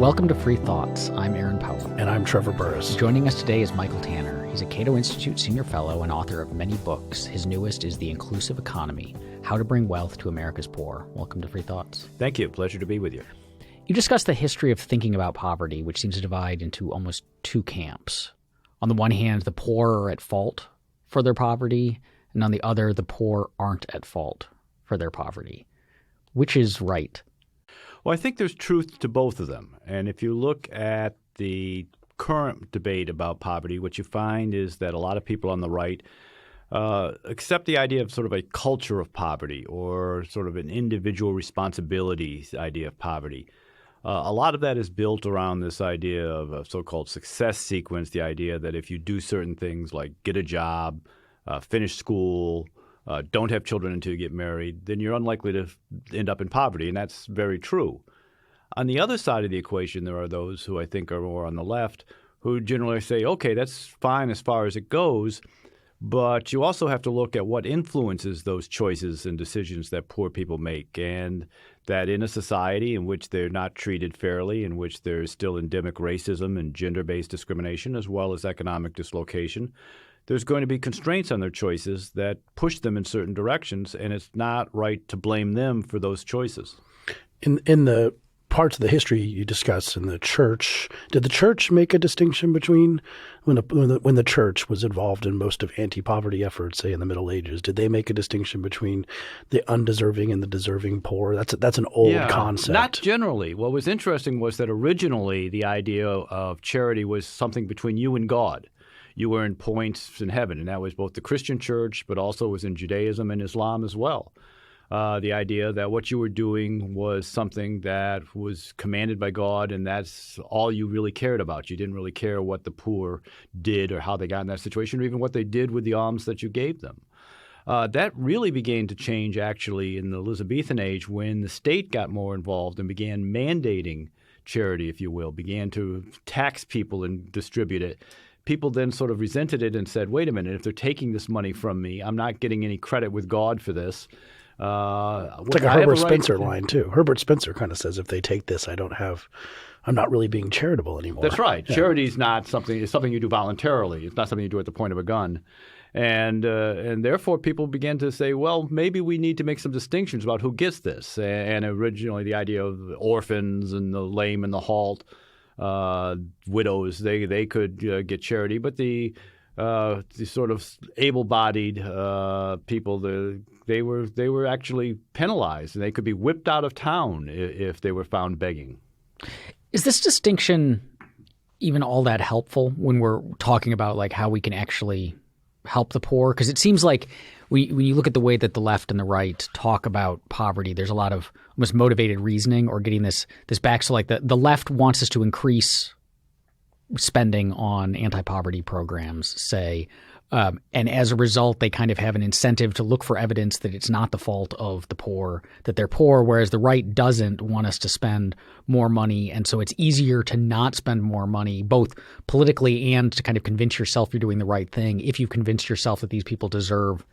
Welcome to Free Thoughts. I'm Aaron Powell. And I'm Trevor Burrus. Joining us today is Michael Tanner. He's a Cato Institute Senior Fellow and author of many books. His newest is The Inclusive Economy, How to Bring Wealth to America's Poor. Welcome to Free Thoughts. Thank you. Pleasure to be with you. You discuss the history of thinking about poverty, which seems to divide into almost two camps. On the one hand, the poor are at fault for their poverty, and on the other, the poor aren't at fault for their poverty. Which is right? Well, I think there's truth to both of them. And if you look at the current debate about poverty, what you find is that a lot of people on the right accept the idea of sort of a culture of poverty or sort of an individual responsibility idea of poverty. A lot of that is built around this idea of a so-called success sequence, the idea that if you do certain things like get a job, finish school, don't have children until you get married, then you're unlikely to end up in poverty, and that's very true. On the other side of the equation, there are those who I think are more on the left who generally say, okay, that's fine as far as it goes, but you also have to look at what influences those choices and decisions that poor people make, and that in a society in which they're not treated fairly, in which there's still endemic racism and gender-based discrimination as well as economic dislocation, there's going to be constraints on their choices that push them in certain directions, and it's not right to blame them for those choices. In the parts of the history you discuss in the church, did the church make a distinction between when the church was involved in most of anti-poverty efforts, say in the Middle Ages? Did they make a distinction between the undeserving and the deserving poor? That's an old concept. Not generally. What was interesting was that originally the idea of charity was something between you and God. You earned points in heaven, and that was both the Christian church, but also was in Judaism and Islam as well. The idea that what you were doing was something that was commanded by God, and that's all you really cared about. You didn't really care what the poor did or how they got in that situation, or even what they did with the alms that you gave them. That really began to change actually in the Elizabethan age when the state got more involved and began mandating charity, if you will, began to tax people and distribute it. People then sort of resented it and said, wait a minute, if they're taking this money from me, I'm not getting any credit with God for this. It's like a Herbert Spencer line, too. Herbert Spencer kind of says, if they take this, I'm not really being charitable anymore. That's right. Yeah. Charity is not something, it's something you do voluntarily. It's not something you do at the point of a gun. And therefore, people began to say, well, maybe we need to make some distinctions about who gets this. And originally, the idea of orphans and the lame and the halt, widows, they could get charity, but the sort of able-bodied people, they were actually penalized, and they could be whipped out of town if they were found begging. Is this distinction even all that helpful when we're talking about like how we can actually help the poor? Because it seems like when you look at the way that the left and the right talk about poverty, there's a lot of almost motivated reasoning or getting this back. So like the left wants us to increase spending on anti-poverty programs, say, and as a result, they kind of have an incentive to look for evidence that it's not the fault of the poor, that they're poor, whereas the right doesn't want us to spend more money. And so it's easier to not spend more money, both politically and to kind of convince yourself you're doing the right thing if you've convinced yourself that these people deserve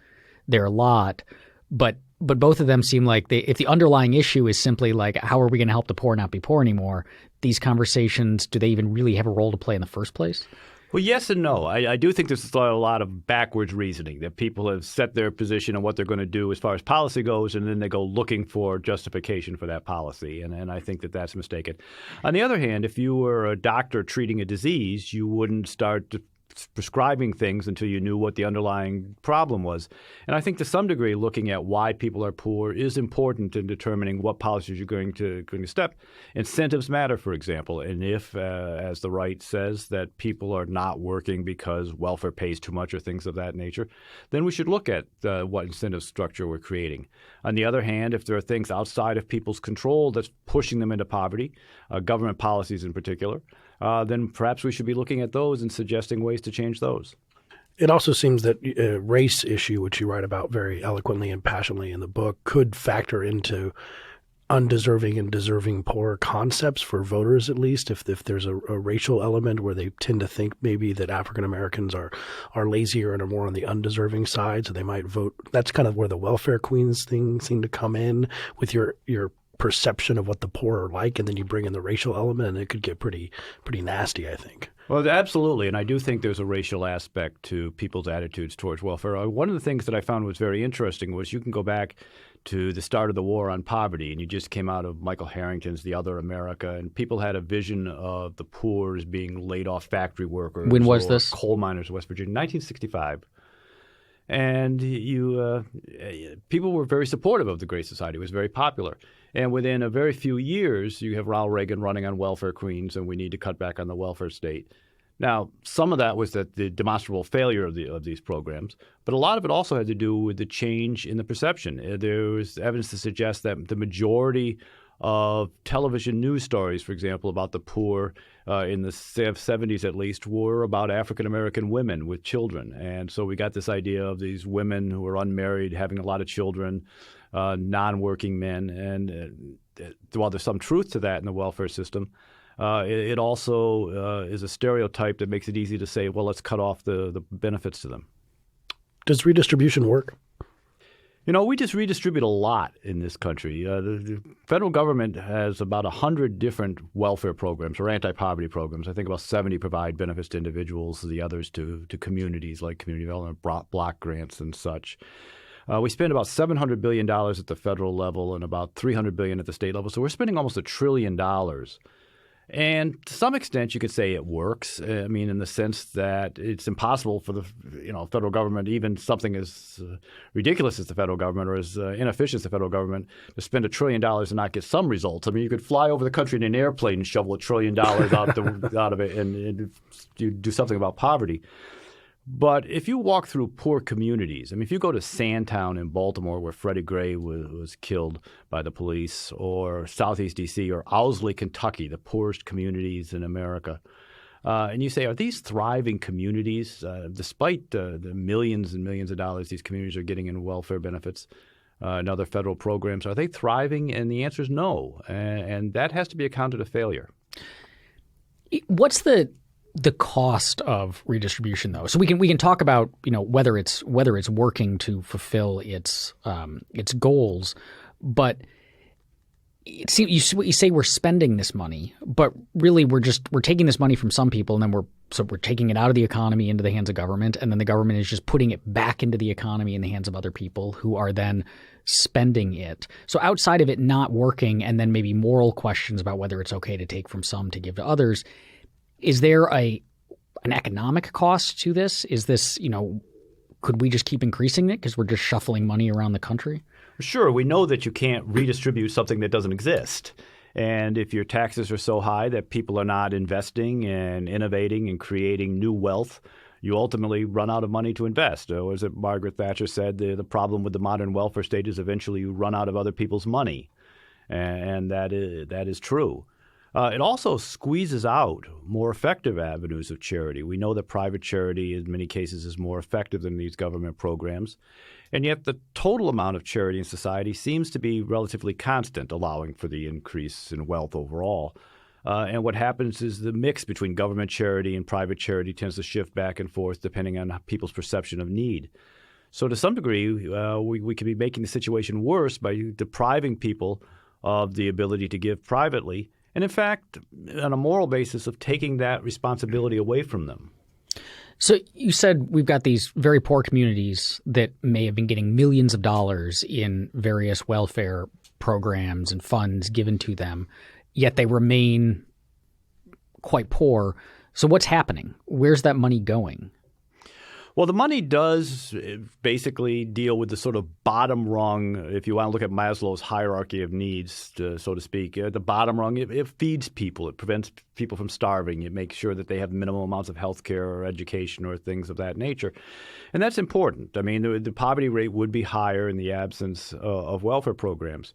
their lot. But both of them seem like if the underlying issue is simply like, how are we going to help the poor not be poor anymore? These conversations, do they even really have a role to play in the first place? Well, yes and no. I do think there's a lot of backwards reasoning, that people have set their position on what they're going to do as far as policy goes, and then they go looking for justification for that policy. And I think that that's mistaken. On the other hand, if you were a doctor treating a disease, you wouldn't start prescribing things until you knew what the underlying problem was. And I think to some degree, looking at why people are poor is important in determining what policies you're going to step. Incentives matter, for example. And if, as the right says, that people are not working because welfare pays too much or things of that nature, then we should look at what incentive structure we're creating. On the other hand, if there are things outside of people's control that's pushing them into poverty, government policies in particular, then perhaps we should be looking at those and suggesting ways to change those. It also seems that race issue, which you write about very eloquently and passionately in the book, could factor into undeserving and deserving poor concepts for voters, at least, if there's a racial element where they tend to think maybe that African Americans are lazier and are more on the undeserving side, so they might vote. That's kind of where the welfare queens thing seemed to come in with your perception of what the poor are like, and then you bring in the racial element, and it could get pretty nasty, I think. Well, absolutely, and I do think there's a racial aspect to people's attitudes towards welfare. One of the things that I found was very interesting was you can go back to the start of the war on poverty, and you just came out of Michael Harrington's The Other America, and people had a vision of the poor as being laid-off factory workers. When was this? Coal miners in West Virginia, 1965. And people were very supportive of the Great Society. It was very popular. And within a very few years, you have Ronald Reagan running on welfare queens, and we need to cut back on the welfare state. Now, some of that was the demonstrable failure of these programs, but a lot of it also had to do with the change in the perception. There was evidence to suggest that the majority of television news stories, for example, about the poor in the 70s at least, were about African-American women with children. And so we got this idea of these women who were unmarried, having a lot of children, non-working men. And while there's some truth to that in the welfare system, it also is a stereotype that makes it easy to say, well, let's cut off the benefits to them. Does redistribution work? You know, we just redistribute a lot in this country. The federal government has about 100 different welfare programs or anti-poverty programs. I think about 70 provide benefits to individuals, the others to communities like community development, block grants and such. We spend about $700 billion at the federal level and about $300 billion at the state level. So we're spending almost $1 trillion. And to some extent, you could say it works. I mean, in the sense that it's impossible for the federal government, even something as ridiculous as the federal government or as inefficient as the federal government, to spend $1 trillion and not get some results. I mean, you could fly over the country in an airplane and shovel $1 trillion out of it and do something about poverty. But if you walk through poor communities, I mean, if you go to Sandtown in Baltimore where Freddie Gray was killed by the police, or Southeast D.C. or Owsley, Kentucky, the poorest communities in America, and you say, are these thriving communities, despite the millions and millions of dollars these communities are getting in welfare benefits and other federal programs, are they thriving? And the answer is no. And that has to be accounted a failure. What's the cost of redistribution, though? So we can talk about whether it's working to fulfill its goals, but it seems you say we're spending this money, but really we're taking this money from some people, and then we're taking it out of the economy into the hands of government, and then the government is just putting it back into the economy in the hands of other people who are then spending it. So outside of it not working, and then maybe moral questions about whether it's okay to take from some to give to others, is there an economic cost to this? Is this, could we just keep increasing it because we're just shuffling money around the country? Sure. We know that you can't redistribute something that doesn't exist. And if your taxes are so high that people are not investing and innovating and creating new wealth, you ultimately run out of money to invest. Or as Margaret Thatcher said, the problem with the modern welfare state is eventually you run out of other people's money. And that is true. It also squeezes out more effective avenues of charity. We know that private charity in many cases is more effective than these government programs. And yet the total amount of charity in society seems to be relatively constant, allowing for the increase in wealth overall. And what happens is the mix between government charity and private charity tends to shift back and forth depending on people's perception of need. So to some degree, we could be making the situation worse by depriving people of the ability to give privately, and in fact, on a moral basis, of taking that responsibility away from them. So you said we've got these very poor communities that may have been getting millions of dollars in various welfare programs and funds given to them, yet they remain quite poor. So what's happening? Where's that money going? Well, the money does basically deal with the sort of bottom rung, if you want to look at Maslow's hierarchy of needs, so to speak. The bottom rung, it feeds people. It prevents people from starving. It makes sure that they have minimum amounts of health care or education or things of that nature. And that's important. I mean, the poverty rate would be higher in the absence of welfare programs.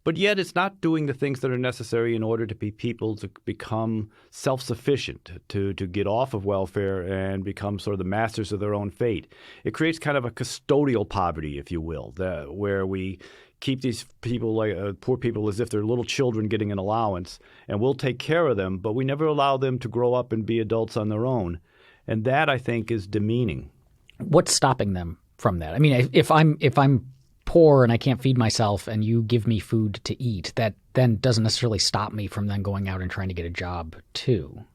But yet it's not doing the things that are necessary in order to be people to become self-sufficient, to get off of welfare and become sort of the masters of their own fate. It creates kind of a custodial poverty, if you will, where we keep these people, like poor people, as if they're little children getting an allowance, and we'll take care of them, but we never allow them to grow up and be adults on their own. And that, I think, is demeaning. What's stopping them from that? I mean, if I'm poor and I can't feed myself and you give me food to eat, that then doesn't necessarily stop me from then going out and trying to get a job too.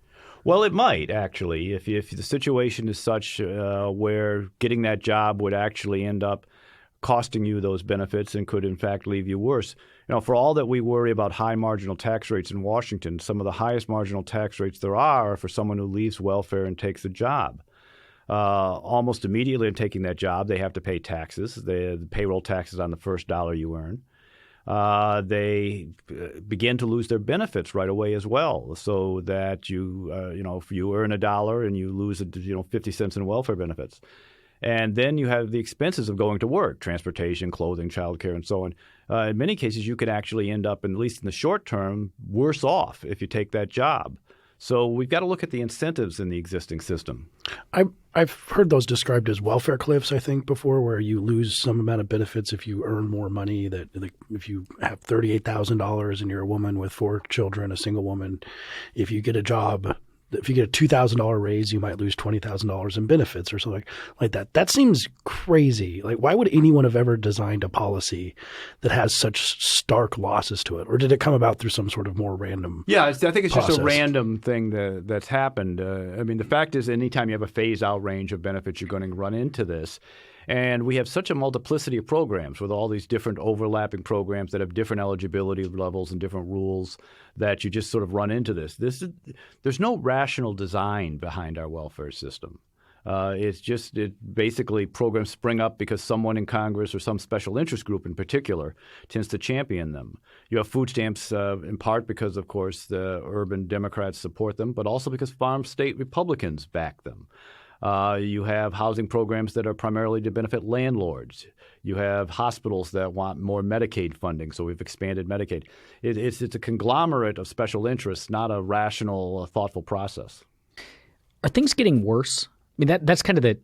Well, it might actually, if the situation is such where getting that job would actually end up costing you those benefits and could in fact leave you worse. For all that we worry about high marginal tax rates in Washington, some of the highest marginal tax rates there are for someone who leaves welfare and takes a job. Almost immediately in taking that job, they have to pay taxes, the payroll taxes on the first dollar you earn. They begin to lose their benefits right away as well, so that if you earn $1 and you lose 50 cents in welfare benefits. And then you have the expenses of going to work, transportation, clothing, childcare, and so on. In many cases, you could actually end up, at least in the short term, worse off if you take that job. So we've got to look at the incentives in the existing system. I've heard those described as welfare cliffs, I think, before, where you lose some amount of benefits if you earn more money. That if you have $38,000 and you're a woman with 4 children, a single woman, if you get a job, if you get a $2,000 raise, you might lose $20,000 in benefits or something like that. That seems crazy. Like, why would anyone have ever designed a policy that has such stark losses to it? Or did it come about through some sort of more random I think it's process? just a random thing that's happened. The fact is, anytime you have a phase-out range of benefits, you're going to run into this. And we have such a multiplicity of programs with all these different overlapping programs that have different eligibility levels and different rules that you just sort of run into this. There's no rational design behind our welfare system. Basically programs spring up because someone in Congress or some special interest group in particular tends to champion them. You have food stamps in part because, of course, the urban Democrats support them, but also because farm state Republicans back them. You have housing programs that are primarily to benefit landlords. You have hospitals that want more Medicaid funding, so we've expanded Medicaid. It's a conglomerate of special interests, not a rational, thoughtful process. Are things getting worse? That's kind of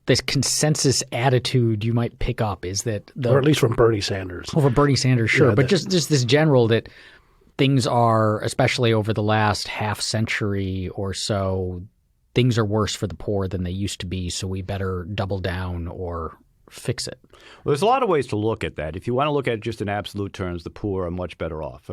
this consensus attitude you might pick up, is that or at least from Bernie Sanders. Over Bernie Sanders, sure, Yeah, but just this general that things are, especially over the last half century or so, things are worse for the poor than they used to be, so we better double down or fix it. Well, there's a lot of ways to look at that. If you want to look at it just in absolute terms, the poor are much better off.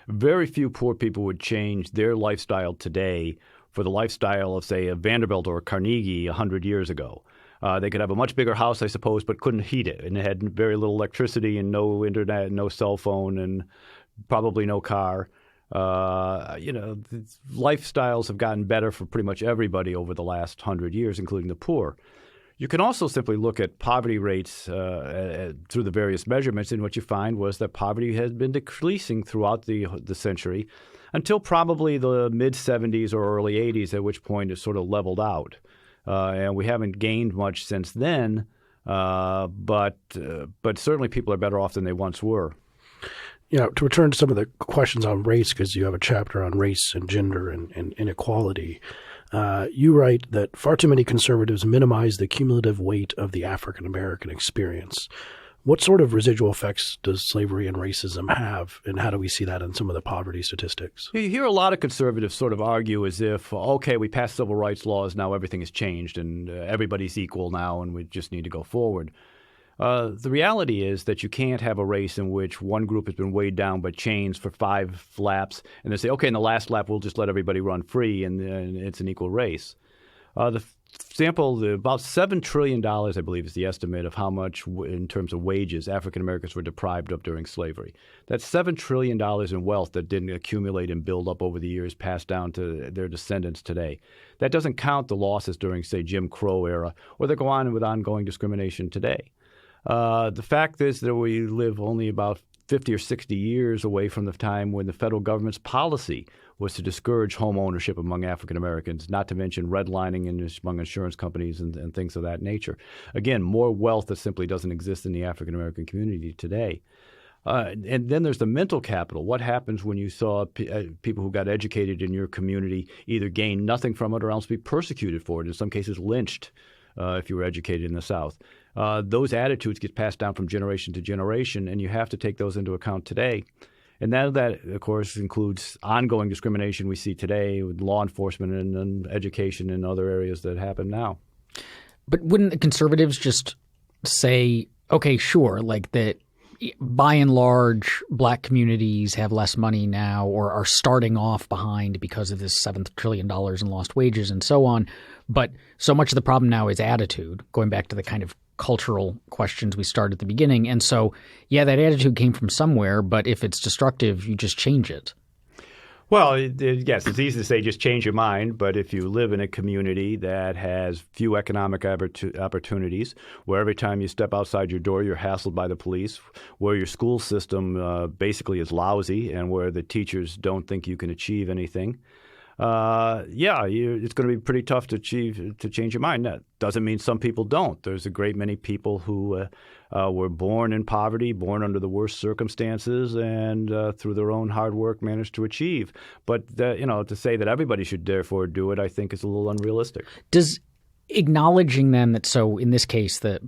Very few poor people would change their lifestyle today for the lifestyle of, say, a Vanderbilt or a Carnegie 100 years ago. They could have a much bigger house, I suppose, but couldn't heat it, and it had very little electricity and no internet, no cell phone, and probably no car. Lifestyles have gotten better for pretty much everybody over the last 100 years, including the poor. You can also simply look at poverty rates through the various measurements, and what you find was that poverty has been decreasing throughout the century until probably the mid-'70s or early '80s, at which point it sort of leveled out. And we haven't gained much since then, but certainly people are better off than they once were. To return to some of the questions on race, because you have a chapter on race and gender and inequality, you write that far too many conservatives minimize the cumulative weight of the African-American experience. What sort of residual effects does slavery and racism have, and how do we see that in some of the poverty statistics? You hear a lot of conservatives sort of argue as if, okay, we passed civil rights laws, now everything has changed, and everybody's equal now, and we just need to go forward. The reality is that you can't have a race in which one group has been weighed down by chains for 5 laps, and they say, okay, in the last lap, we'll just let everybody run free, and it's an equal race. About $7 trillion, I believe, is the estimate of how much, in terms of wages, African Americans were deprived of during slavery. That's $7 trillion in wealth that didn't accumulate and build up over the years, passed down to their descendants today. That doesn't count the losses during, say, Jim Crow era, or that go on with ongoing discrimination today. The fact is that we live only about 50 or 60 years away from the time when the federal government's policy was to discourage home ownership among African Americans, not to mention redlining among insurance companies and things of that nature. Again, more wealth that simply doesn't exist in the African American community today. And then there's the mental capital. What happens when you saw people who got educated in your community either gain nothing from it or else be persecuted for it, in some cases lynched if you were educated in the South? Those attitudes get passed down from generation to generation, and you have to take those into account today. And now that, of course, includes ongoing discrimination we see today with law enforcement and education and other areas that happen now. But wouldn't the conservatives just say, okay, sure, like that by and large, black communities have less money now or are starting off behind because of this $7 trillion in lost wages and so on. But so much of the problem now is attitude, going back to the kind of cultural questions we started at the beginning. And so, yeah, that attitude came from somewhere, but if it's destructive, you just change it. Well, yes, it's easy to say just change your mind, but if you live in a community that has few economic opportunities, where every time you step outside your door you're hassled by the police, where your school system basically is lousy and where the teachers don't think you can achieve anything, it's going to be pretty tough to change your mind. That doesn't mean some people don't. There's a great many people who were born in poverty, born under the worst circumstances, and through their own hard work managed to achieve. But to say that everybody should therefore do it, I think is a little unrealistic. Does acknowledging then that, so in this case, that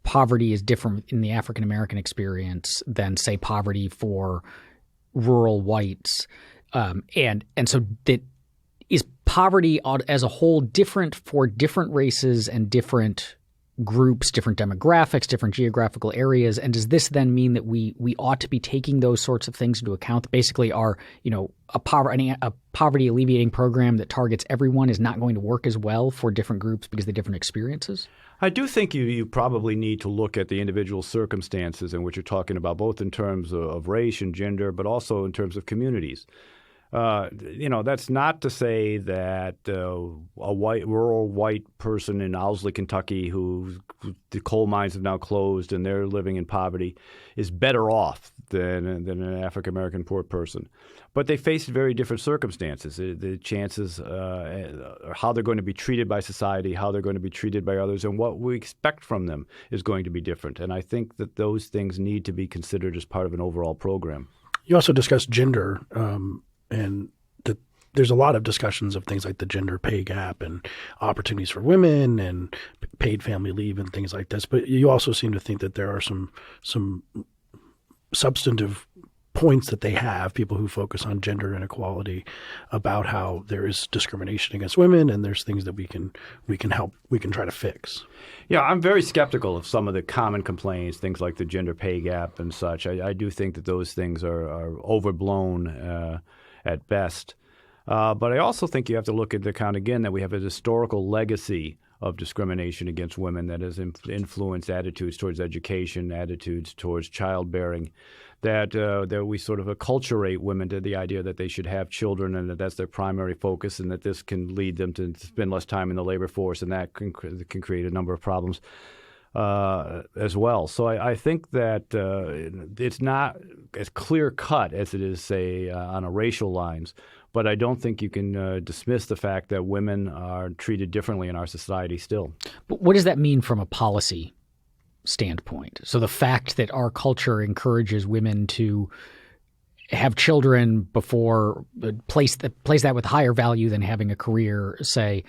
poverty is different in the African American experience than, say, poverty for rural whites, and so that is poverty as a whole different for different races and different groups, different demographics, different geographical areas? And does this then mean that we ought to be taking those sorts of things into account? That basically a poverty alleviating program that targets everyone is not going to work as well for different groups because of the different experiences? I do think you probably need to look at the individual circumstances in which you're talking about, both in terms of race and gender, but also in terms of communities. That's not to say that a rural white person in Owsley, Kentucky, who the coal mines have now closed and they're living in poverty, is better off than an African American poor person. But they face very different circumstances. The chances, how they're going to be treated by society, how they're going to be treated by others, and what we expect from them is going to be different. And I think that those things need to be considered as part of an overall program. You also discussed gender. And there's a lot of discussions of things like the gender pay gap and opportunities for women and paid family leave and things like this. But you also seem to think that there are some substantive points that they have, people who focus on gender inequality, about how there is discrimination against women and there's things that we can try to fix. Yeah, I'm very skeptical of some of the common complaints, things like the gender pay gap and such. I do think that those things are overblown at best. But I also think you have to look at the account again that we have a historical legacy of discrimination against women that has influenced attitudes towards education, attitudes towards childbearing, that we sort of acculturate women to the idea that they should have children and that that's their primary focus and that this can lead them to spend less time in the labor force, and that can create a number of problems as well. So I think that it's not as clear-cut as it is, say, on a racial lines. But I don't think you can dismiss the fact that women are treated differently in our society still. But what does that mean from a policy standpoint? So the fact that our culture encourages women to have children before place that with higher value than having a career, say,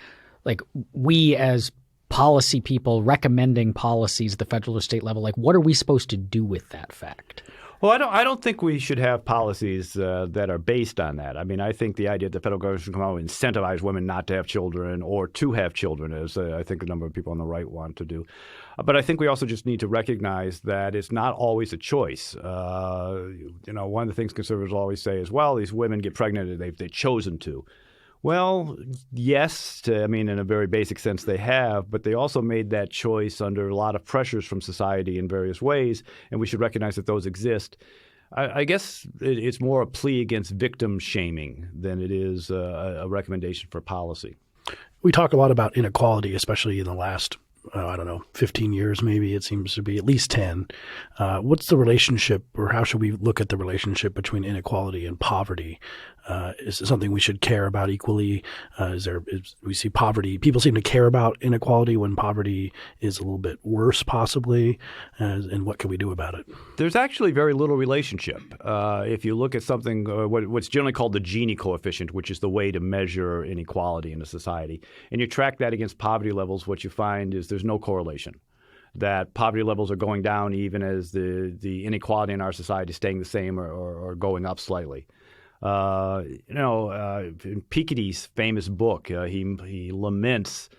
like we as policy people recommending policies at the federal or state level, like what are we supposed to do with that fact? Well, I don't think we should have policies that are based on that. I mean, I think the idea that the federal government should come out and incentivize women not to have children or to have children, as I think a number of people on the right want to do. But I think we also just need to recognize that it's not always a choice. One of the things conservatives always say is, well, these women get pregnant, they've chosen to. Well, yes, in a very basic sense they have, but they also made that choice under a lot of pressures from society in various ways, and we should recognize that those exist. I guess it's more a plea against victim shaming than it is a recommendation for policy. We talk a lot about inequality, especially in the last 15 years, maybe it seems to be at least 10. What's the relationship, or how should we look at the relationship between inequality and poverty? Is it something we should care about equally? We see poverty, people seem to care about inequality when poverty is a little bit worse possibly, and what can we do about it? There's actually very little relationship. If you look at something, what's generally called the Gini coefficient, which is the way to measure inequality in a society, and you track that against poverty levels, what you find is there's no correlation. That poverty levels are going down even as the inequality in our society is staying the same or going up slightly. In Piketty's famous book, he laments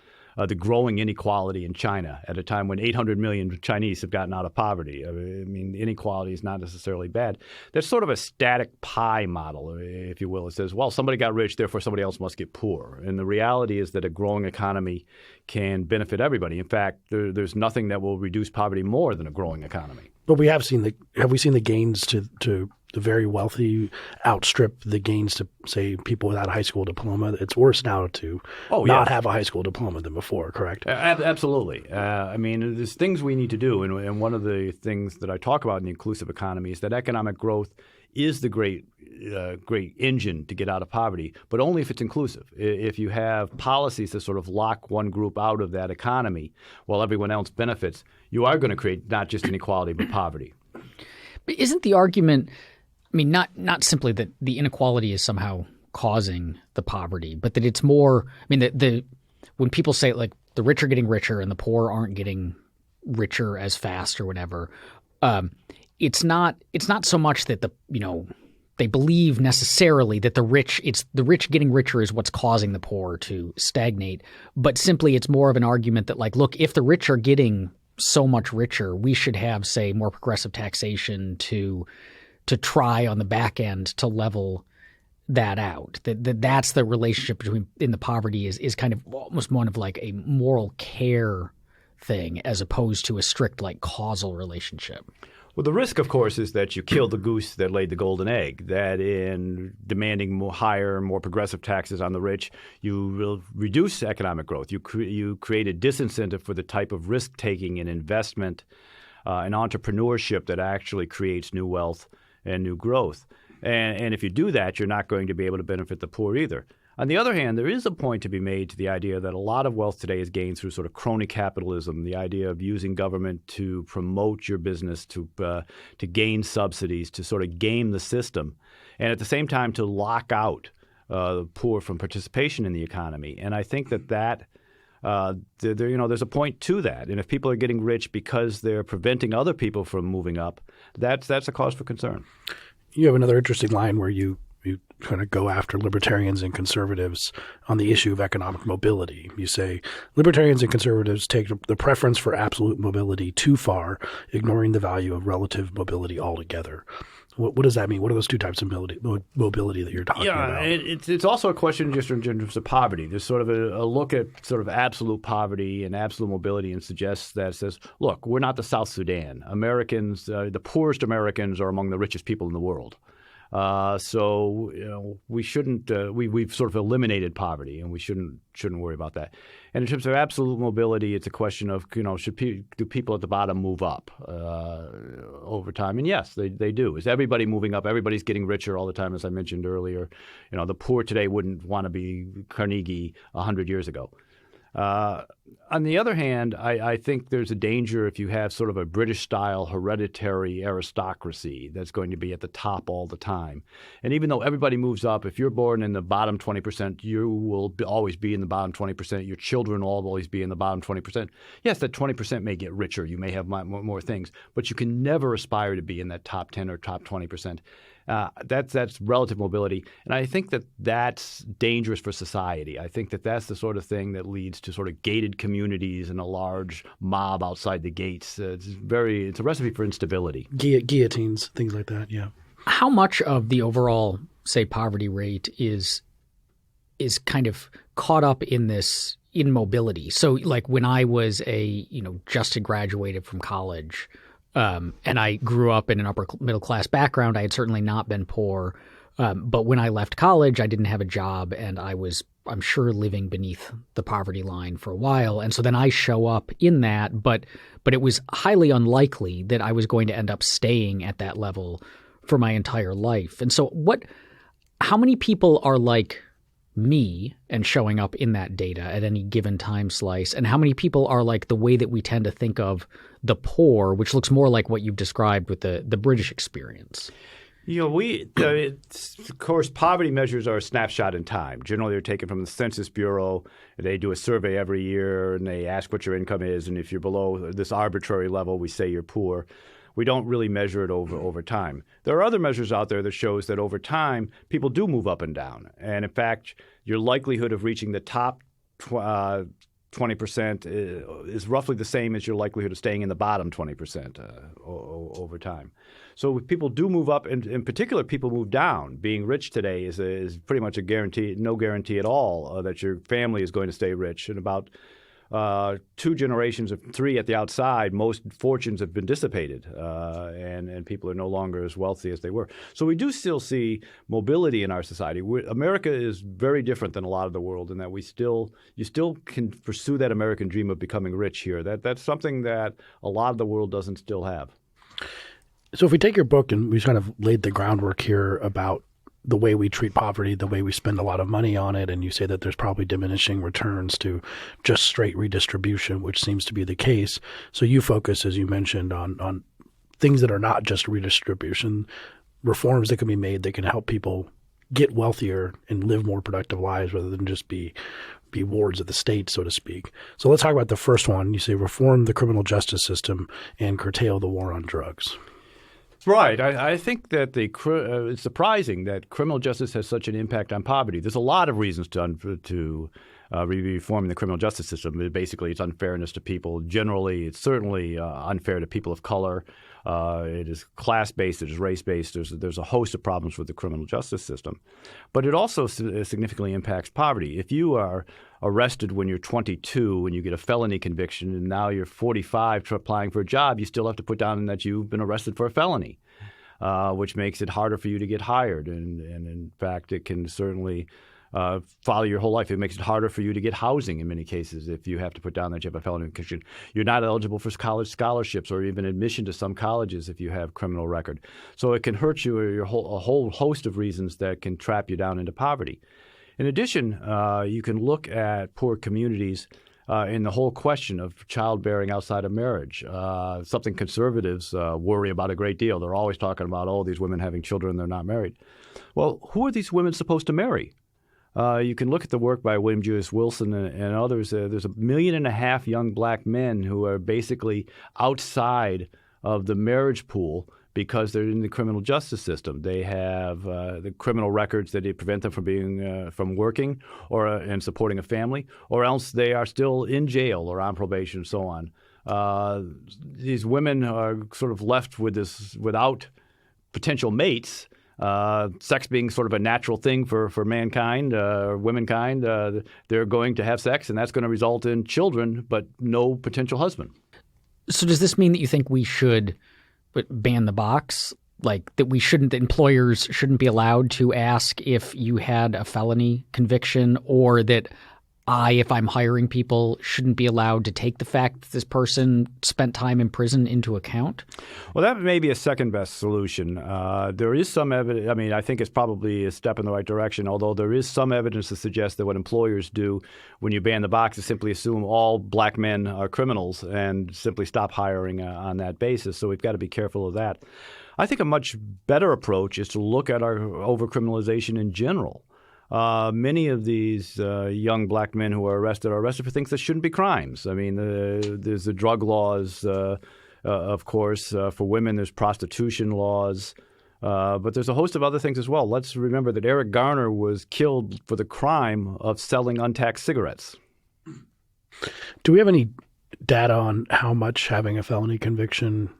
the growing inequality in China at a time when 800 million Chinese have gotten out of poverty. I mean, inequality is not necessarily bad. That's sort of a static pie model, if you will. It says, well, somebody got rich, therefore somebody else must get poor. And the reality is that a growing economy can benefit everybody. In fact, there's nothing that will reduce poverty more than a growing economy. But have we seen the gains to the very wealthy outstrip the gains to, say, people without a high school diploma? It's worse now to not have a high school diploma than before, correct? Absolutely. I mean, there's things we need to do. And one of the things that I talk about in the inclusive economy is that economic growth is the great engine to get out of poverty, but only if it's inclusive. If you have policies that sort of lock one group out of that economy while everyone else benefits, you are going to create not just inequality but poverty. But isn't the argument, I mean, not simply that the inequality is somehow causing the poverty, but that it's more, I mean, when people say like the rich are getting richer and the poor aren't getting richer as fast or whatever, it's not so much that they believe necessarily that the rich getting richer is what's causing the poor to stagnate, but simply it's more of an argument that like, look, if the rich are getting so much richer, we should have, say, more progressive taxation to try on the back end to level that out. That's the relationship in the poverty is kind of almost one of like a moral care thing as opposed to a strict like causal relationship. Well, the risk, of course, is that you kill the goose that laid the golden egg, that in demanding higher, more progressive taxes on the rich, you will reduce economic growth. You create a disincentive for the type of risk-taking and investment and entrepreneurship that actually creates new wealth and new growth. And if you do that, you're not going to be able to benefit the poor either. On the other hand, there is a point to be made to the idea that a lot of wealth today is gained through sort of crony capitalism, the idea of using government to promote your business, to gain subsidies, to sort of game the system, and at the same time to lock out the poor from participation in the economy. And I think that there's a point to that. And if people are getting rich because they're preventing other people from moving up, that's a cause for concern. You have another interesting line where you kind of go after libertarians and conservatives on the issue of economic mobility. You say libertarians and conservatives take the preference for absolute mobility too far, ignoring the value of relative mobility altogether. What does that mean? What are those two types of mobility that you're talking about? Yeah, it's also a question just in terms of poverty. There's sort of a look at sort of absolute poverty and absolute mobility and suggests that it says, look, we're not the South Sudan. Americans, the poorest Americans are among the richest people in the world. So we shouldn't. We've sort of eliminated poverty, and we shouldn't worry about that. And in terms of absolute mobility, it's a question of do people at the bottom move up over time? And yes, they do. Is everybody moving up? Everybody's getting richer all the time, as I mentioned earlier. The poor today wouldn't want to be Carnegie 100 years ago. On the other hand, I think there's a danger if you have sort of a British-style hereditary aristocracy that's going to be at the top all the time. And even though everybody moves up, if you're born in the bottom 20%, you will always be in the bottom 20%. Your children will always be in the bottom 20%. Yes, that 20% may get richer. You may have more things, but you can never aspire to be in that top 10 or top 20%. That's relative mobility. And I think that's dangerous for society. I think that's the sort of thing that leads to sort of gated communities and a large mob outside the gates. It's a recipe for instability. Guillotines, things like that, yeah. How much of the overall, say, poverty rate is kind of caught up in this immobility? So like when I was just had graduated from college, and I grew up in an upper middle class background. I had certainly not been poor. But when I left college, I didn't have a job and I was, I'm sure, living beneath the poverty line for a while. And so then I show up in that, but it was highly unlikely that I was going to end up staying at that level for my entire life. And so how many people are like me and showing up in that data at any given time slice, and how many people are like the way that we tend to think of the poor, which looks more like what you've described with the British experience? Of course, poverty measures are a snapshot in time. Generally, they're taken from the Census Bureau. They do a survey every year, and they ask what your income is, and if you're below this arbitrary level, we say you're poor. We don't really measure it over time. There are other measures out there that shows that over time, people do move up and down. And in fact, your likelihood of reaching the top 20% is roughly the same as your likelihood of staying in the bottom 20% over time. So if people do move up, and in particular people move down. Being rich today is pretty much a guarantee, no guarantee at all that your family is going to stay rich. And about 2 generations of 3 at the outside, most fortunes have been dissipated, and people are no longer as wealthy as they were. So we do still see mobility in our society. America is very different than a lot of the world in that you still can pursue that American dream of becoming rich here. That's something that a lot of the world doesn't still have. So if we take your book and we kind of laid the groundwork here about the way we treat poverty, the way we spend a lot of money on it, and you say that there's probably diminishing returns to just straight redistribution, which seems to be the case. So you focus, as you mentioned, on things that are not just redistribution, reforms that can be made that can help people get wealthier and live more productive lives rather than just be wards of the state, so to speak. So let's talk about the first one. You say reform the criminal justice system and curtail the war on drugs. Right. I think that it's surprising that criminal justice has such an impact on poverty. There's a lot of reasons to reform the criminal justice system. Basically, it's unfairness to people. Generally, it's certainly unfair to people of color. It is class-based. It is race-based. There's a host of problems with the criminal justice system. But it also significantly impacts poverty. If you are arrested when you're 22 and you get a felony conviction and now you're 45 applying for a job, you still have to put down that you've been arrested for a felony, which makes it harder for you to get hired. And in fact, it can certainly follow your whole life. It makes it harder for you to get housing in many cases if you have to put down that you have a felony conviction. You're not eligible for college scholarships or even admission to some colleges if you have criminal record. So it can hurt you a whole host of reasons that can trap you down into poverty. In addition, you can look at poor communities in the whole question of childbearing outside of marriage, something conservatives worry about a great deal. They're always talking about, these women having children, they're not married. Well, who are these women supposed to marry? You can look at the work by William Jewis Wilson and others. There's 1.5 million young black men who are basically outside of the marriage pool because they're in the criminal justice system. They have the criminal records that prevent them from working and supporting a family, or else they are still in jail or on probation and so on. These women are sort of left without potential mates. Sex being sort of a natural thing for mankind, womankind, they're going to have sex, and that's going to result in children, but no potential husband. So does this mean that you think we should ban the box? Like that that employers shouldn't be allowed to ask if you had a felony conviction, or that if I'm hiring people, shouldn't be allowed to take the fact that this person spent time in prison into account? Well, that may be a second best solution. There is some evidence. I mean, I think it's probably a step in the right direction, although there is some evidence to suggest that what employers do when you ban the box is simply assume all black men are criminals and simply stop hiring on that basis. So we've got to be careful of that. I think a much better approach is to look at our overcriminalization in general. Many of these young black men who are arrested for things that shouldn't be crimes. I mean, there's the drug laws, of course. For women, there's prostitution laws. But there's a host of other things as well. Let's remember that Eric Garner was killed for the crime of selling untaxed cigarettes. Do we have any data on how much having a felony conviction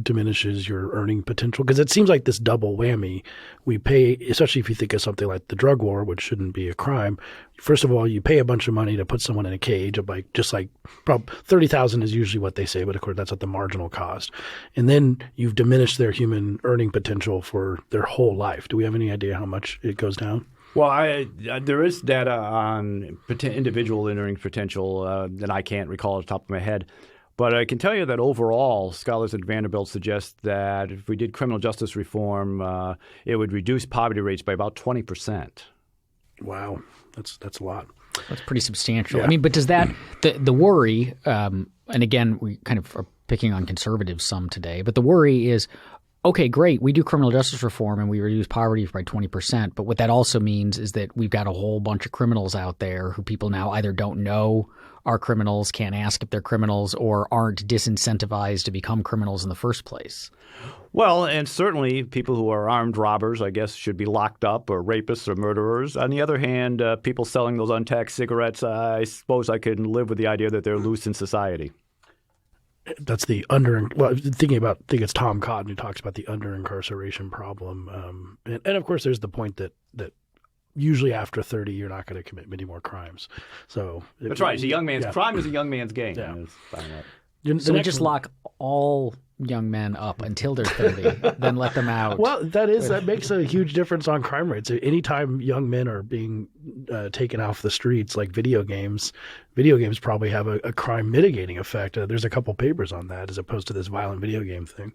diminishes your earning potential? Because it seems like this double whammy. We pay, especially if you think of something like the drug war, which shouldn't be a crime. First of all, you pay a bunch of money to put someone in a cage of just like $30,000 is usually what they say, but of course that's at the marginal cost. And then you've diminished their human earning potential for their whole life. Do we have any idea how much it goes down? Well, there is data on individual earning potential that I can't recall off the top of my head. But I can tell you that overall, scholars at Vanderbilt suggest that if we did criminal justice reform, it would reduce poverty rates by about 20%. Wow, that's a lot. That's pretty substantial. Yeah. I mean, but does that the worry? And again, we kind of are picking on conservatives some today, but the worry is: okay, great, we do criminal justice reform and we reduce poverty by 20%, but what that also means is that we've got a whole bunch of criminals out there who people now either don't know are criminals, can't ask if they're criminals, or aren't disincentivized to become criminals in the first place. Well, and certainly people who are armed robbers, I guess, should be locked up, or rapists or murderers. On the other hand, people selling those untaxed cigarettes, I suppose I can live with the idea that they're loose in society. That's the I think it's Tom Cotton who talks about the under-incarceration problem. And of course, there's the point that usually after 30, you're not going to commit many more crimes. So that's right. It's a young man's crime is a young man's game. Yeah. So we just lock all young men up until they're 30, then let them out. Well, that makes a huge difference on crime rates. Anytime young men are being taken off the streets, like video games probably have a crime mitigating effect. There's a couple papers on that as opposed to this violent video game thing.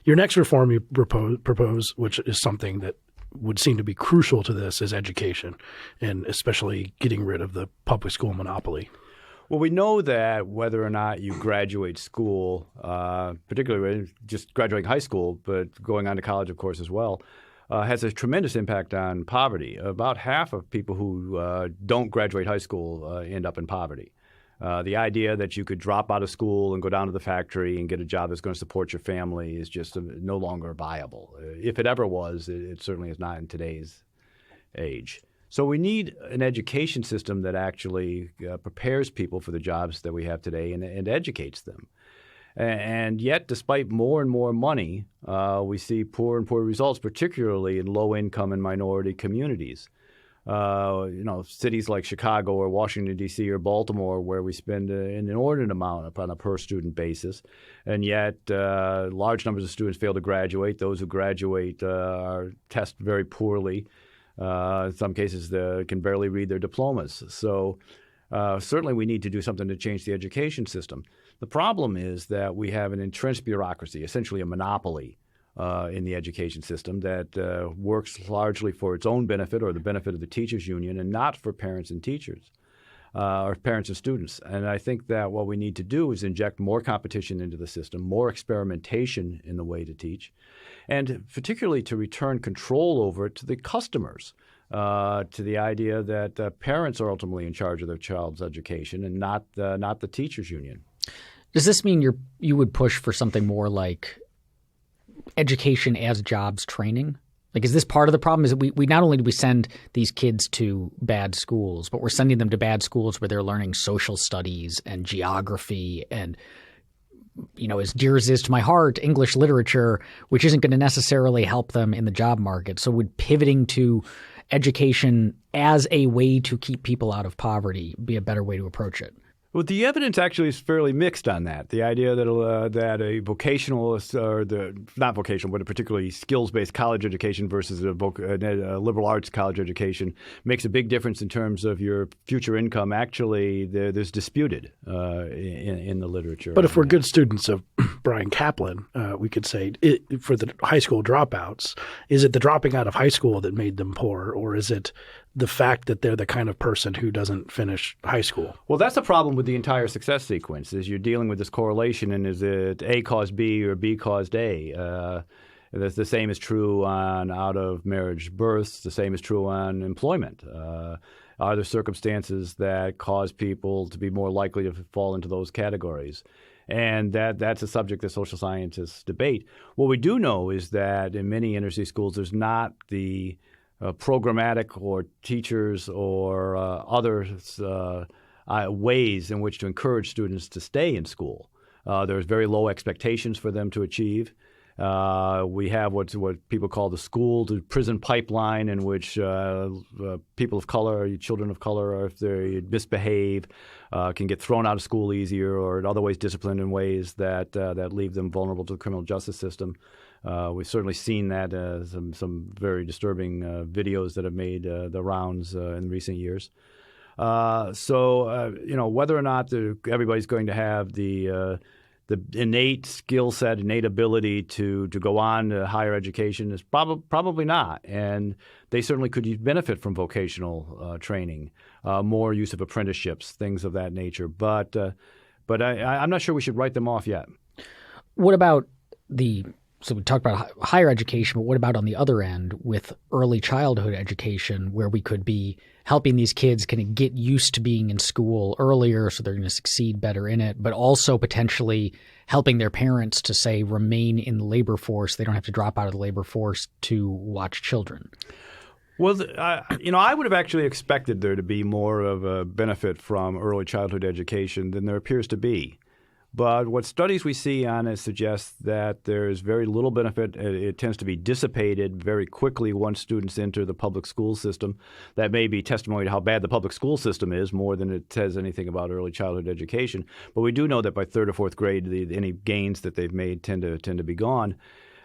Your next reform you propose, which is something that would seem to be crucial to this, is education, and especially getting rid of the public school monopoly. Well, we know that whether or not you graduate school, particularly just graduating high school, but going on to college, of course, as well, has a tremendous impact on poverty. About half of people who don't graduate high school end up in poverty. The idea that you could drop out of school and go down to the factory and get a job that's going to support your family is just no longer viable. If it ever was, it certainly is not in today's age. So we need an education system that actually prepares people for the jobs that we have today and educates them. And yet, despite more and more money, we see poor and poor results, particularly in low-income and minority communities. Cities like Chicago or Washington, D.C. or Baltimore, where we spend an inordinate amount on a per-student basis, and yet large numbers of students fail to graduate. Those who graduate test very poorly. In some cases, they can barely read their diplomas. So certainly we need to do something to change the education system. The problem is that we have an entrenched bureaucracy, essentially a monopoly, in the education system that works largely for its own benefit or the benefit of the teachers union and not for parents and teachers or parents and students. And I think that what we need to do is inject more competition into the system, more experimentation in the way to teach, and particularly to return control over it to the customers, to the idea that parents are ultimately in charge of their child's education and not the teachers union. Does this mean you would push for something more like education as jobs training? Like, is this part of the problem? Is that we not only do we send these kids to bad schools, but we're sending them to bad schools where they're learning social studies and geography and, as dear as is to my heart, English literature, which isn't going to necessarily help them in the job market. So would pivoting to education as a way to keep people out of poverty be a better way to approach it? Well, the evidence actually is fairly mixed on that. The idea that a vocational not vocational, but a particularly skills-based college education versus a liberal arts college education makes a big difference in terms of your future income. Actually, there's disputed in the literature. But if we're good students of Brian Kaplan, we could say for the high school dropouts, is it the dropping out of high school that made them poor, or is it the fact that they're the kind of person who doesn't finish high school? Well, that's the problem with the entire success sequence, is you're dealing with this correlation, and is it A caused B or B caused A? The same is true on out-of-marriage births. The same is true on employment. Are there circumstances that cause people to be more likely to fall into those categories? And that's a subject that social scientists debate. What we do know is that in many inner-city schools, there's not the programmatic or teachers or other ways in which to encourage students to stay in school. There's very low expectations for them to achieve. We have what people call the school to prison pipeline, in which people of color, children of color, or if they misbehave, can get thrown out of school easier, or in other ways disciplined in ways that leave them vulnerable to the criminal justice system. We've certainly seen that some very disturbing videos that have made the rounds in recent years. Whether or not everybody's going to have the innate skill set, innate ability to go on to higher education is probably not. And they certainly could benefit from vocational training, more use of apprenticeships, things of that nature. But I'm not sure we should write them off yet. What about the so we talked about higher education, but what about on the other end with early childhood education, where we could be helping these kids kind of get used to being in school earlier so they're going to succeed better in it, but also potentially helping their parents to, say, remain in the labor force. They don't have to drop out of the labor force to watch children. Well, I would have actually expected there to be more of a benefit from early childhood education than there appears to be. But what studies we see on it suggest that there's very little benefit. It tends to be dissipated very quickly once students enter the public school system. That may be testimony to how bad the public school system is more than it says anything about early childhood education. But we do know that by third or fourth grade, any gains that they've made tend to be gone.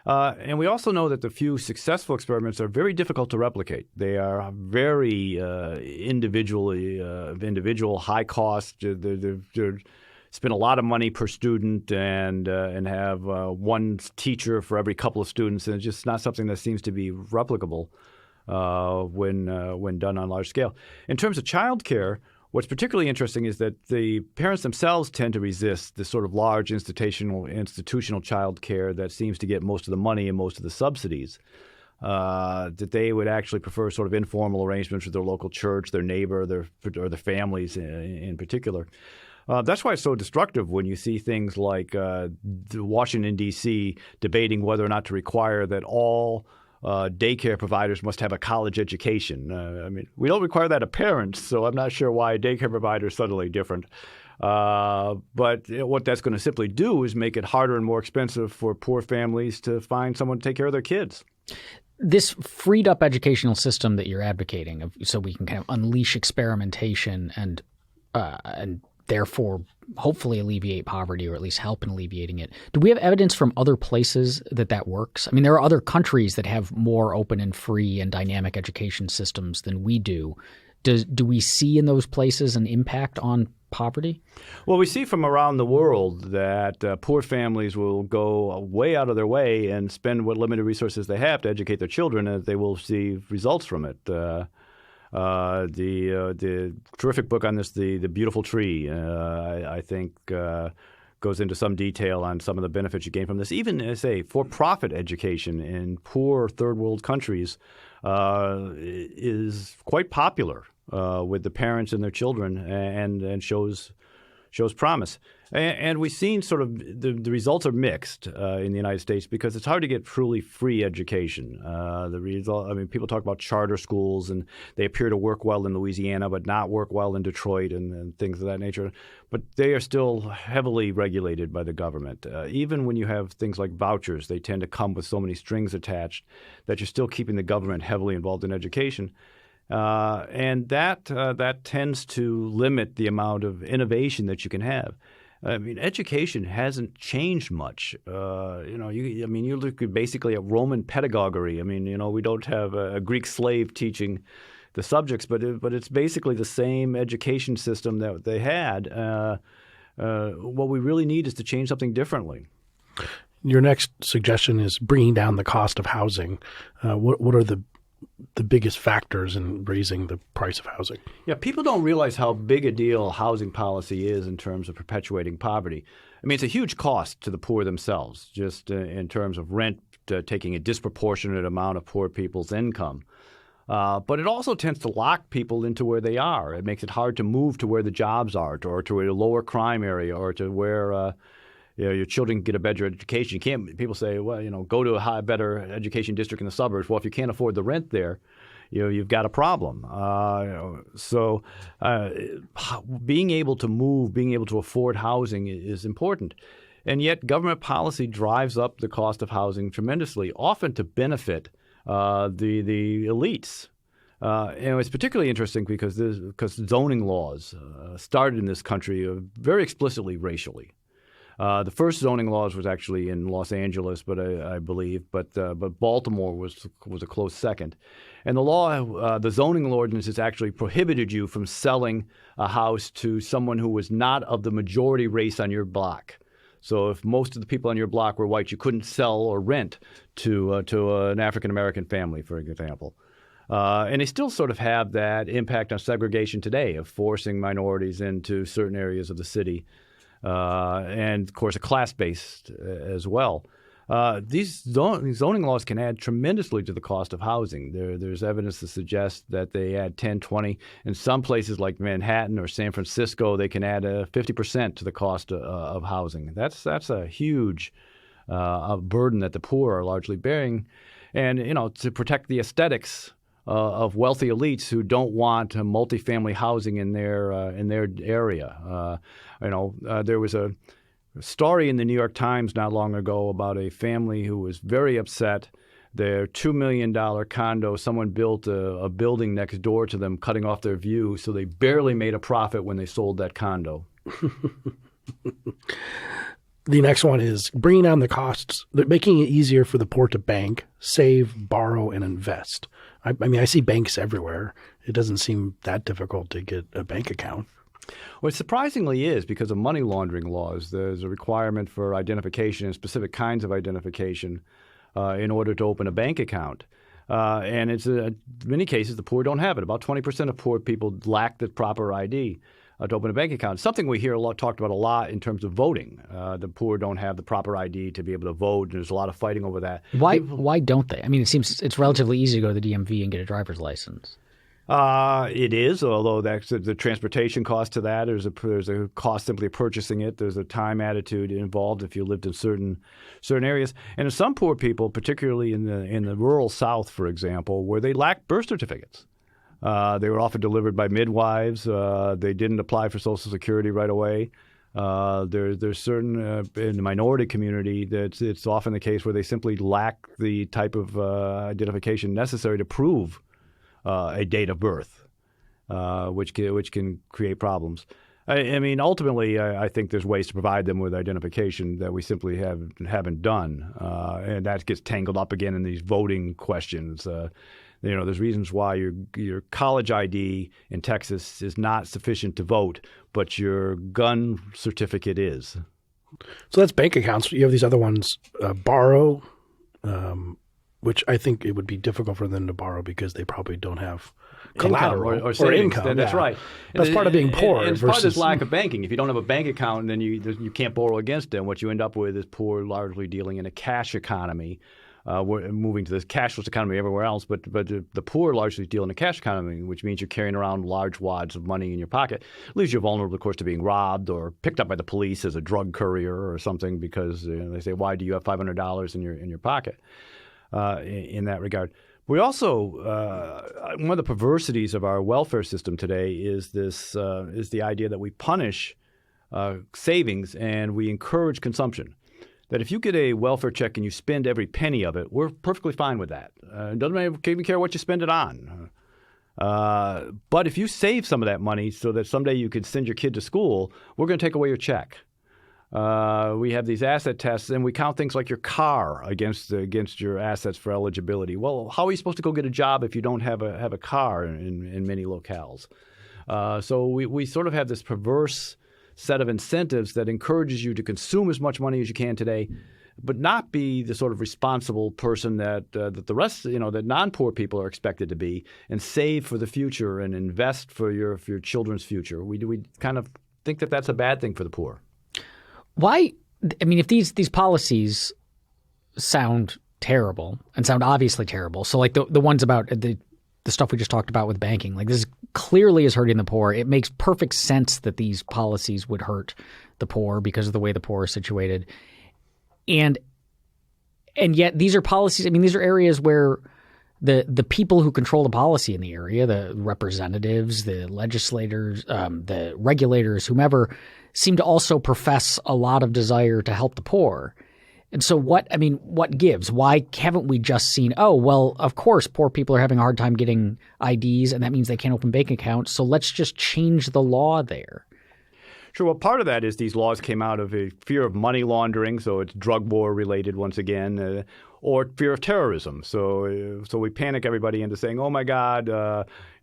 And we also know that the few successful experiments are very difficult to replicate. They are very individual, high cost. They're spend a lot of money per student and have one teacher for every couple of students, and it's just not something that seems to be replicable when done on large scale. In terms of childcare, what's particularly interesting is that the parents themselves tend to resist the sort of large institutional child care that seems to get most of the money and most of the subsidies. That they would actually prefer sort of informal arrangements with their local church, their neighbor, or their families in particular. That's why it's so destructive when you see things like Washington, D.C. debating whether or not to require that all daycare providers must have a college education. I mean, we don't require that of parents, so I'm not sure why a daycare provider is suddenly different. But what that's going to simply do is make it harder and more expensive for poor families to find someone to take care of their kids. This freed up educational system that you're advocating, so we can kind of unleash experimentation and therefore hopefully alleviate poverty, or at least help in alleviating it. Do we have evidence from other places that works? I mean, there are other countries that have more open and free and dynamic education systems than we do. Do we see in those places an impact on poverty? Well, we see from around the world that poor families will go way out of their way and spend what limited resources they have to educate their children, and they will see results from it. The terrific book on this, The Beautiful Tree, I think goes into some detail on some of the benefits you gain from this. Even, as I say, for-profit education in poor third world countries is quite popular with the parents and their children, and shows promise. And we've seen sort of the results are mixed in the United States because it's hard to get truly free education. People talk about charter schools, and they appear to work well in Louisiana but not work well in Detroit and things of that nature. But they are still heavily regulated by the government. Even when you have things like vouchers, they tend to come with so many strings attached that you're still keeping the government heavily involved in education. And that tends to limit the amount of innovation that you can have. I mean, education hasn't changed much. You look basically at Roman pedagogy. I mean, we don't have a Greek slave teaching the subjects, but it's basically the same education system that they had. What we really need is to change something differently. Your next suggestion is bringing down the cost of housing. What are the biggest factors in raising the price of housing? Yeah, people don't realize how big a deal housing policy is in terms of perpetuating poverty. I mean, it's a huge cost to the poor themselves, just in terms of rent taking a disproportionate amount of poor people's income. But it also tends to lock people into where they are. It makes it hard to move to where the jobs are, or to a lower crime area, or to where your children get a better education. You can't. People say, well, go to a better education district in the suburbs. Well, if you can't afford the rent there, you've got a problem. So being able to move, being able to afford housing is important. And yet government policy drives up the cost of housing tremendously, often to benefit the elites. And it's particularly interesting because zoning laws started in this country very explicitly racially. The first zoning laws was actually in Los Angeles, I believe, but Baltimore was a close second. And the zoning ordinances actually prohibited you from selling a house to someone who was not of the majority race on your block. So if most of the people on your block were white, you couldn't sell or rent to an African-American family, for example. And they still sort of have that impact on segregation today of forcing minorities into certain areas of the city. And, of course, a class-based as well. These zoning laws can add tremendously to the cost of housing. There's evidence to suggest that they add 10, 20. In some places like Manhattan or San Francisco, they can add 50% to the cost of housing. That's a huge burden that the poor are largely bearing. And, to protect the aesthetics of wealthy elites who don't want multifamily housing in their area. There was a story in the New York Times not long ago about a family who was very upset. Their $2 million condo, someone built a building next door to them, cutting off their view, so they barely made a profit when they sold that condo. The next one is bringing down the costs, making it easier for the poor to bank, save, borrow, and invest. I mean, I see banks everywhere. It doesn't seem that difficult to get a bank account. Well, it surprisingly is because of money laundering laws. There's a requirement for identification and specific kinds of identification in order to open a bank account. And it's in many cases, the poor don't have it. About 20% of poor people lack the proper ID to open a bank account. It's something we hear talked about a lot in terms of voting. The poor don't have the proper ID to be able to vote, and there's a lot of fighting over that. Why don't they? I mean, it seems it's relatively easy to go to the DMV and get a driver's license. It is, although that's the transportation cost to that. There's a cost simply of purchasing it. There's a time attitude involved if you lived in certain areas. And in some poor people, particularly in the rural South, for example, where they lack birth certificates. They were often delivered by midwives. They didn't apply for Social Security right away. There's certain in the minority community that it's often the case where they simply lack the type of identification necessary to prove a date of birth, which can create problems. I mean, ultimately, I think there's ways to provide them with identification that we simply haven't done, and that gets tangled up again in these voting questions. There's reasons why your college ID in Texas is not sufficient to vote, but your gun certificate is. So that's bank accounts. You have these other ones, borrow, which I think it would be difficult for them to borrow because they probably don't have collateral or income. That's right. That's part of being poor. And it's part of this lack of banking. If you don't have a bank account, then you can't borrow against them. What you end up with is poor largely dealing in a cash economy. We're moving to this cashless economy everywhere else, but the poor largely deal in a cash economy, which means you're carrying around large wads of money in your pocket. It leaves you vulnerable, of course, to being robbed or picked up by the police as a drug courier or something because they say, "Why do you have $500 in your pocket?" In that regard. We also one of the perversities of our welfare system today is the idea that we punish savings and we encourage consumption. That if you get a welfare check and you spend every penny of it, we're perfectly fine with that. It doesn't even care what you spend it on. But if you save some of that money so that someday you could send your kid to school, we're going to take away your check. We have these asset tests, and we count things like your car against your assets for eligibility. Well, how are you supposed to go get a job if you don't have a car in many locales? So we sort of have this perverse set of incentives that encourages you to consume as much money as you can today, but not be the sort of responsible person that the rest, that non-poor people are expected to be, and save for the future and invest for your children's future. We kind of think that that's a bad thing for the poor. Why? I mean, if these policies sound terrible and sound obviously terrible, so like the ones about the stuff we just talked about with banking, like this clearly is hurting the poor. It makes perfect sense that these policies would hurt the poor because of the way the poor are situated. And yet these are policies, I mean, these are areas where the people who control the policy in the area, the representatives, the legislators, the regulators, whomever, seem to also profess a lot of desire to help the poor. And so what gives? Why haven't we just seen, oh, well, of course, poor people are having a hard time getting IDs, and that means they can't open bank accounts, so let's just change the law there. Sure. Well, part of that is these laws came out of a fear of money laundering, so it's drug war related once again, or fear of terrorism. So we panic everybody into saying, oh my God,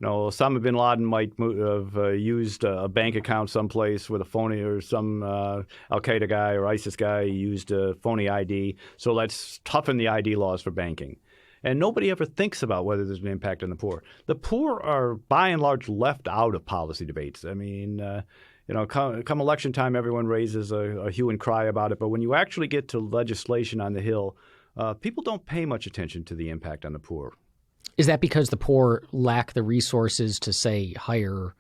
Osama bin Laden might have used a bank account someplace with a phony, or some Al Qaeda guy or ISIS guy used a phony ID. So let's toughen the ID laws for banking. And nobody ever thinks about whether there's an impact on the poor. The poor are, by and large, left out of policy debates. I mean, come election time, everyone raises a hue and cry about it. But when you actually get to legislation on the Hill, people don't pay much attention to the impact on the poor. Is that because the poor lack the resources to, say, hire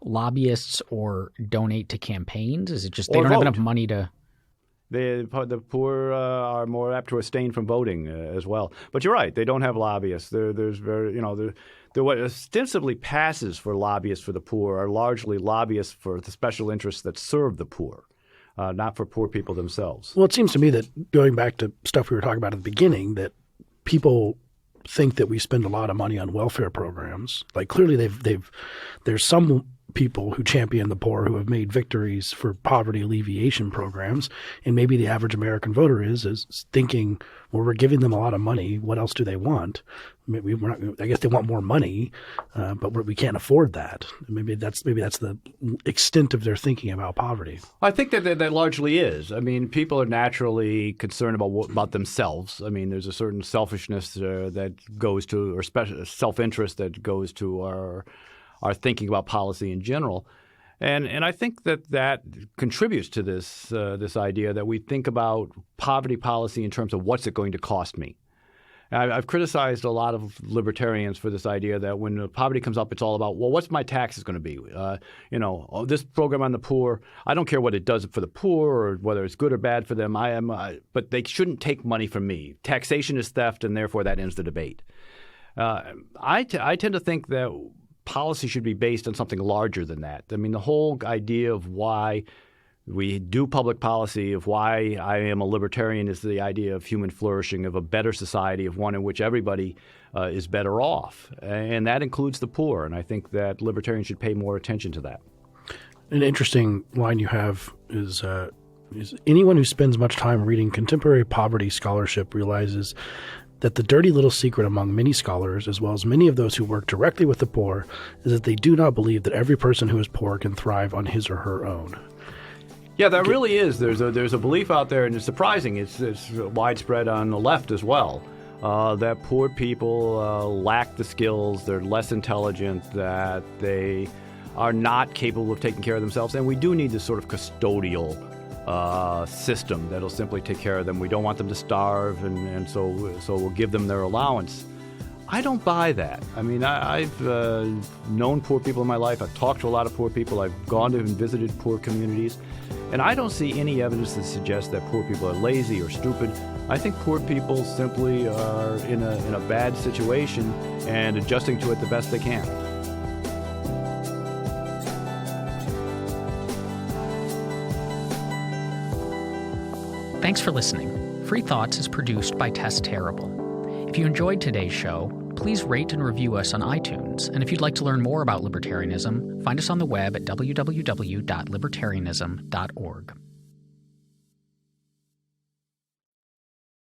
lobbyists or donate to campaigns? Is it just they don't have enough money to? The poor are more apt to abstain from voting as well. But you're right; they don't have lobbyists. What ostensibly passes for lobbyists for the poor are largely lobbyists for the special interests that serve the poor, not for poor people themselves. Well, it seems to me that going back to stuff we were talking about at the beginning, that people think that we spend a lot of money on welfare programs. Like clearly there's some people who champion the poor who have made victories for poverty alleviation programs, and maybe the average American voter is thinking, well, we're giving them a lot of money. What else do they want? Maybe I guess they want more money, but we can't afford that. Maybe that's the extent of their thinking about poverty. I think that largely is. I mean, people are naturally concerned about themselves. I mean, there's a certain selfishness that goes to, or special self-interest that goes to our thinking about policy in general. And I think that contributes to this idea that we think about poverty policy in terms of what's it going to cost me. I've criticized a lot of libertarians for this idea that when poverty comes up, it's all about, well, what's my taxes going to be? This program on the poor, I don't care what it does for the poor or whether it's good or bad for them. But they shouldn't take money from me. Taxation is theft, and therefore that ends the debate. I tend to think that policy should be based on something larger than that. I mean, the whole idea of why we do public policy, of why I am a libertarian, is the idea of human flourishing, of a better society, of one in which everybody is better off. And that includes the poor. And I think that libertarians should pay more attention to that. An interesting line you have is anyone who spends much time reading contemporary poverty scholarship realizes that the dirty little secret among many scholars, as well as many of those who work directly with the poor, is that they do not believe that every person who is poor can thrive on his or her own. Yeah, that really is. There's a belief out there, and it's surprising. It's widespread on the left as well, that poor people lack the skills, they're less intelligent, that they are not capable of taking care of themselves. And we do need this sort of custodial system that'll simply take care of them. We don't want them to starve, and so we'll give them their allowance. I don't buy that. I mean, I've known poor people in my life. I've talked to a lot of poor people. I've gone to and visited poor communities. And I don't see any evidence that suggests that poor people are lazy or stupid. I think poor people simply are in a bad situation and adjusting to it the best they can. Thanks for listening. Free Thoughts is produced by Tess Terrible. If you enjoyed today's show, please rate and review us on iTunes. And if you'd like to learn more about libertarianism, find us on the web at www.libertarianism.org.